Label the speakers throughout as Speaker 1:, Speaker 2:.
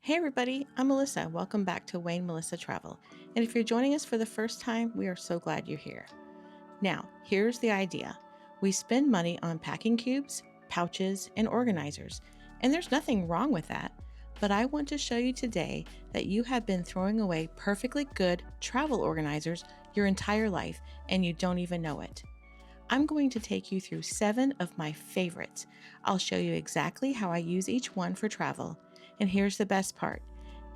Speaker 1: Hey everybody, I'm Melissa. Welcome back to Wayne Melissa Travel. And if you're joining us for the first time, we are so glad you're here. Now, here's the idea. We spend money on packing cubes, pouches, and organizers, and there's nothing wrong with that. But I want to show you today that you have been throwing away perfectly good travel organizers your entire life and you don't even know it. I'm going to take you through 7 of my favorites. I'll show you exactly how I use each one for travel. And here's the best part.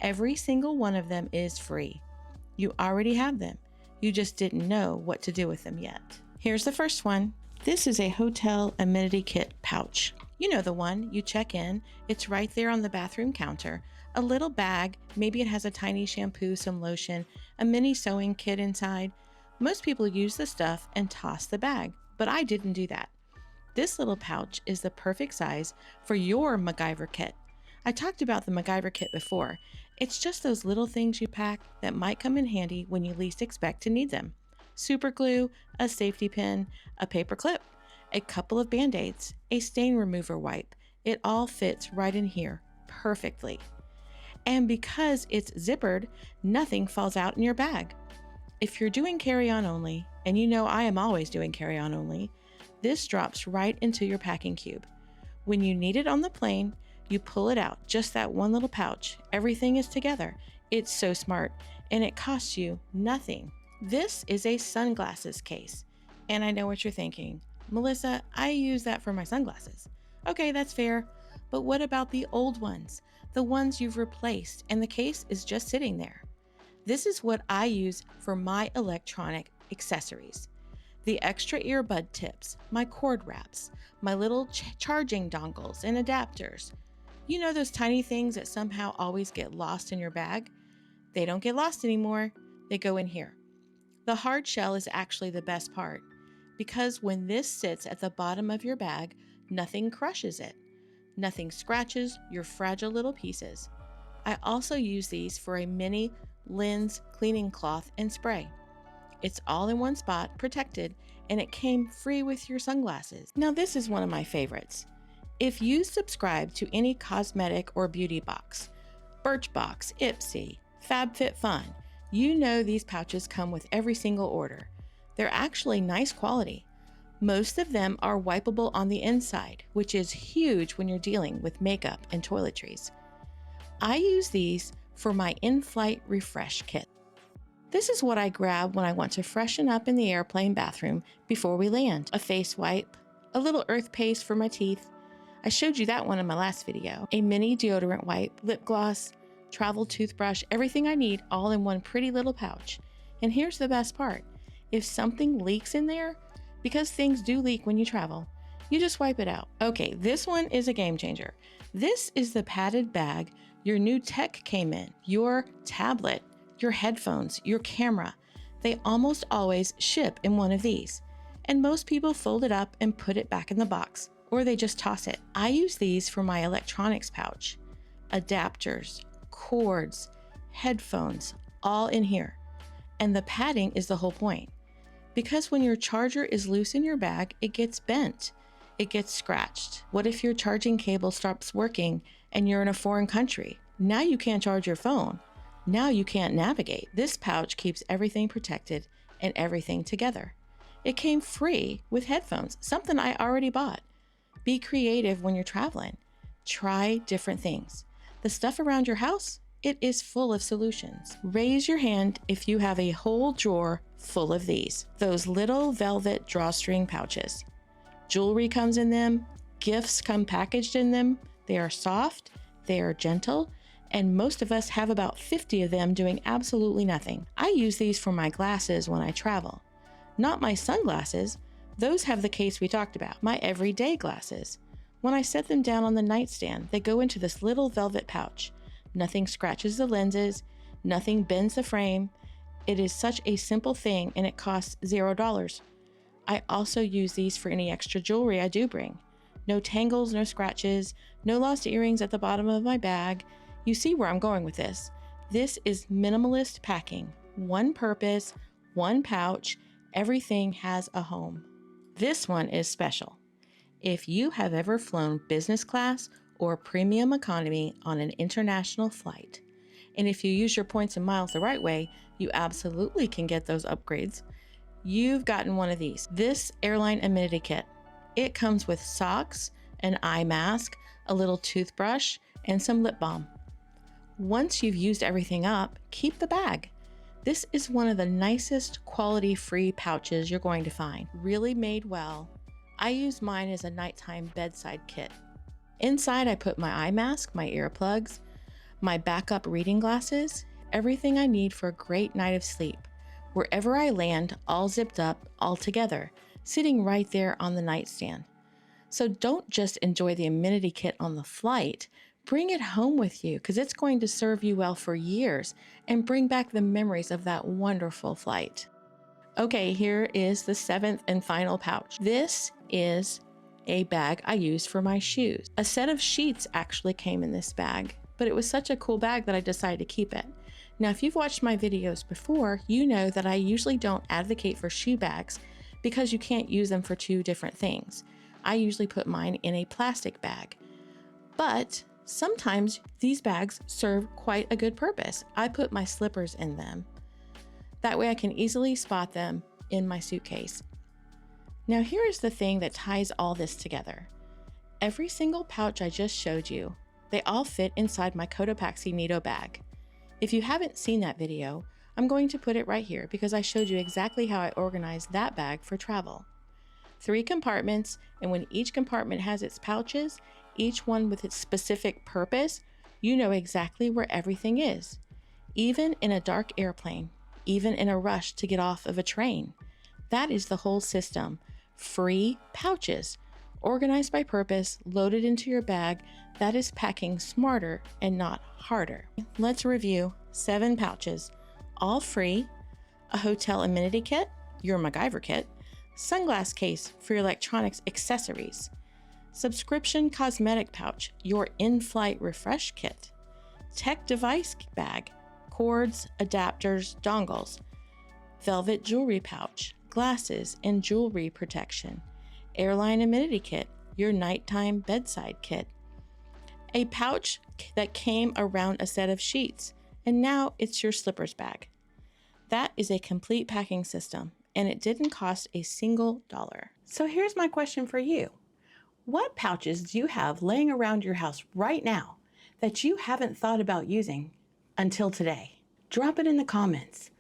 Speaker 1: Every single one of them is free. You already have them. You just didn't know what to do with them yet. Here's the first one. This is a hotel amenity kit pouch. You know the one, you check in, it's right there on the bathroom counter. A little bag, maybe it has a tiny shampoo, some lotion, a mini sewing kit inside. Most people use the stuff and toss the bag, but I didn't do that. This little pouch is the perfect size for your MacGyver kit. I talked about the MacGyver kit before. It's just those little things you pack that might come in handy when you least expect to need them. Super glue, a safety pin, a paper clip, a couple of band-aids, a stain remover wipe. It all fits right in here perfectly. And because it's zippered, nothing falls out in your bag. If you're doing carry-on only, and you know I am always doing carry-on only, this drops right into your packing cube. When you need it on the plane, you pull it out, just that one little pouch. Everything is together. It's so smart, and it costs you nothing. This is a sunglasses case. And I know what you're thinking. Melissa, I use that for my sunglasses. Okay, that's fair. But what about the old ones? The ones you've replaced, and the case is just sitting there. This is what I use for my electronic accessories. The extra earbud tips, my cord wraps, my little charging dongles and adapters. You know those tiny things that somehow always get lost in your bag? They don't get lost anymore. They go in here. The hard shell is actually the best part because when this sits at the bottom of your bag, nothing crushes it. Nothing scratches your fragile little pieces. I also use these for a mini lens cleaning cloth and spray. It's all in one spot, protected, and it came free with your sunglasses. Now this is one of my favorites. If you subscribe to any cosmetic or beauty box, Birchbox, Ipsy, FabFitFun, you know these pouches come with every single order. They're actually nice quality. Most of them are wipeable on the inside, which is huge when you're dealing with makeup and toiletries. I use these for my in-flight refresh kit. This is what I grab when I want to freshen up in the airplane bathroom before we land. A face wipe, a little earth paste for my teeth. I showed you that one in my last video. A mini deodorant wipe, lip gloss, travel toothbrush, everything I need all in one pretty little pouch. And here's the best part. If something leaks in there, because things do leak when you travel, you just wipe it out. Okay, this one is a game changer. This is the padded bag your new tech came in. Your tablet, your headphones, your camera. They almost always ship in one of these. And most people fold it up and put it back in the box, or they just toss it. I use these for my electronics pouch. Adapters, cords, headphones, all in here. And the padding is the whole point. Because when your charger is loose in your bag, it gets bent. It gets scratched. What if your charging cable stops working and you're in a foreign country? Now you can't charge your phone. Now you can't navigate. This pouch keeps everything protected and everything together. It came free with headphones, something I already bought. Be creative when you're traveling. Try different things. The stuff around your house, it is full of solutions. Raise your hand if you have a whole drawer full of these. Those little velvet drawstring pouches. Jewelry comes in them. Gifts come packaged in them. They are soft. They are gentle. And most of us have about 50 of them doing absolutely nothing. I use these for my glasses when I travel. Not my sunglasses. Those have the case we talked about. My everyday glasses. When I set them down on the nightstand, they go into this little velvet pouch. Nothing scratches the lenses. Nothing bends the frame. It is such a simple thing and it costs $0. I also use these for any extra jewelry I do bring. No tangles, no scratches, no lost earrings at the bottom of my bag. You see where I'm going with this. This is minimalist packing. One purpose, one pouch, everything has a home. This one is special. If you have ever flown business class or premium economy on an international flight. And if you use your points and miles the right way, you absolutely can get those upgrades. You've gotten one of these. This Airline amenity kit. It comes with socks, an eye mask, a little toothbrush, and some lip balm. Once you've used everything up, keep the bag. This is one of the nicest quality-free pouches you're going to find. Really made well. I use mine as a nighttime bedside kit. Inside, I put my eye mask, my earplugs, my backup reading glasses, everything I need for a great night of sleep. Wherever I land, all zipped up, all together, sitting right there on the nightstand. So don't just enjoy the amenity kit on the flight, bring it home with you because it's going to serve you well for years and bring back the memories of that wonderful flight. Okay, here is the 7th and final pouch. This is a bag I use for my shoes. A set of sheets actually came in this bag, but it was such a cool bag that I decided to keep it. Now, if you've watched my videos before, you know that I usually don't advocate for shoe bags because you can't use them for two different things. I usually put mine in a plastic bag, but sometimes these bags serve quite a good purpose. I put my slippers in them. That way I can easily spot them in my suitcase. Now here is the thing that ties all this together. Every single pouch I just showed you, they all fit inside my Cotopaxi Nito bag. If you haven't seen that video, I'm going to put it right here because I showed you exactly how I organized that bag for travel. 3 compartments, and when each compartment has its pouches, each one with its specific purpose, you know exactly where everything is. Even in a dark airplane, even in a rush to get off of a train. That is the whole system. Free pouches, organized by purpose, loaded into your bag. That is packing smarter and not harder. Let's review 7 pouches, all free, a hotel amenity kit, your MacGyver kit, sunglass case for your electronics accessories, subscription cosmetic pouch, your in-flight refresh kit, tech device bag, cords, adapters, dongles, velvet jewelry pouch, glasses and jewelry protection, Airline amenity kit, your nighttime bedside kit, a pouch that came around a set of sheets, and now it's your slippers bag. That is a complete packing system, and it didn't cost a single dollar. So here's my question for you. What pouches do you have laying around your house right now that you haven't thought about using until today? Drop it in the comments.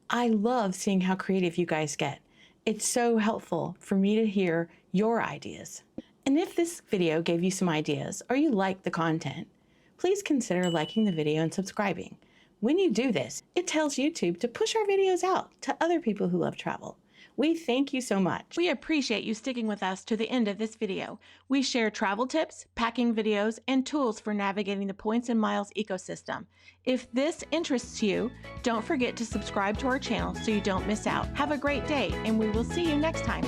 Speaker 1: I love seeing how creative you guys get. It's so helpful for me to hear your ideas. And if this video gave you some ideas or you like the content, please consider liking the video and subscribing. When you do this, it tells YouTube to push our videos out to other people who love travel. We thank you so much. We appreciate you sticking with us to the end of this video. We share travel tips, packing videos, and tools for navigating the points and miles ecosystem. If this interests you, don't forget to subscribe to our channel so you don't miss out. Have a great day, and we will see you next time.